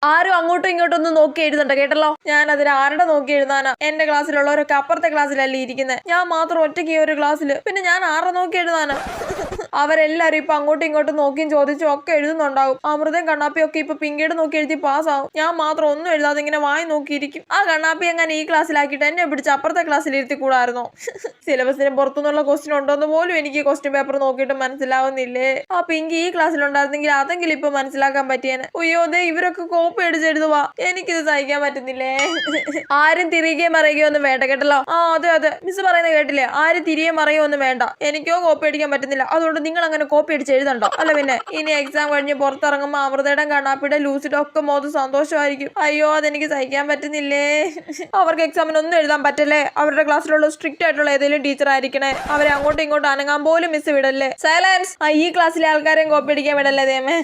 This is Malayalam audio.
ആരും അങ്ങോട്ടും ഇങ്ങോട്ടും ഒന്നും നോക്കി എഴുതണ്ട കേട്ടല്ലോ. ഞാൻ അതിന് ആരുടെ നോക്കി എഴുതാനാ? എന്റെ ക്ലാസ്സിലുള്ളവരൊക്കെ അപ്പുറത്തെ ക്ലാസ്സിലല്ലേ ഇരിക്കുന്നത്, ഞാൻ മാത്രം ഒറ്റയ്ക്ക് ഈ ഒരു ക്ലാസ്സിൽ. പിന്നെ ഞാൻ ആരുടെ നോക്കി എഴുതാനാ? അവരെല്ലാരും ഇപ്പൊ അങ്ങോട്ടും ഇങ്ങോട്ടും നോക്കിയും ചോദിച്ചും ഒക്കെ എഴുതുന്നുണ്ടാവും. അമൃതയും കണ്ണാപ്പിയും ഒക്കെ ഇപ്പൊ പിങ്കീട് നോക്കി എഴുതി പാസ്സാവും. ഞാൻ മാത്രം ഒന്നും എഴുതാതെ ഇങ്ങനെ വായി നോക്കിയിരിക്കും. ആ കണ്ണാപ്പി എങ്ങനെ ഈ ക്ലാസ്സിലാക്കിയിട്ട് എന്നെ പിടിച്ച് അപ്പുറത്തെ ക്ലാസ്സിൽ ഇരുത്തി കൂടായിരുന്നോ? സിലബസിന് പുറത്തുനിന്നുള്ള ക്വസ്റ്റ്യൻ ഉണ്ടോന്ന് പോലും എനിക്ക് ക്വസ്റ്റ്യൻ പേപ്പർ നോക്കിയിട്ട് മനസ്സിലാവുന്നില്ലേ. ആ പിങ്കി ഈ ക്ലാസ്സിലുണ്ടായിരുന്നെങ്കിൽ അതെങ്കിലും ഇപ്പൊ മനസ്സിലാക്കാൻ പറ്റിയേനെ. അയ്യോ ദേ ഇവരൊക്കെ കോപ്പി അടിച്ച് എഴുതുവാ, എനിക്കിത് സഹിക്കാൻ പറ്റുന്നില്ലേ. ആരും തിരികെ മറിയുകയോ ഒന്നും വേണ്ട കേട്ടല്ലോ. ആ അതെ മിസ് പറയുന്നത് കേട്ടില്ലേ, ആരും തിരികെ മറിയോ ഒന്നും വേണ്ട. എനിക്കോ കോപ്പി അടിക്കാൻ പറ്റുന്നില്ല, അതുകൊണ്ട് നിങ്ങൾ അങ്ങനെ കോപ്പി അടിച്ച് എഴുതണ്ടോ. അല്ല പിന്നെ ഇനി എക്സാം കഴിഞ്ഞ് പുറത്തിറങ്ങുമ്പോൾ അമൃതയുടെ കണ്ണാപ്പിയുടെ ലൂസിയുടെ ഒക്കെ മോത് സന്തോഷമായിരിക്കും. അയ്യോ അതെനിക്ക് സഹിക്കാൻ പറ്റുന്നില്ലേ. അവർക്ക് എക്സാമിന് ഒന്നും എഴുതാൻ പറ്റല്ലേ. അവരുടെ ക്ലാസ്സിലുള്ള സ്ട്രിക്റ്റ് ആയിട്ടുള്ള ഏതെങ്കിലും ടീച്ചർ ആയിരിക്കണേ. അവരെ അങ്ങോട്ടും ഇങ്ങോട്ടും അനങ്ങാൻ പോലും മിസ് വിടല്ലേ. സൈലൻസ്. ഈ ക്ലാസ്സിലെ ആൾക്കാരെയും കോപ്പി അടിക്കാൻ വിടല്ലേ ദേമേ.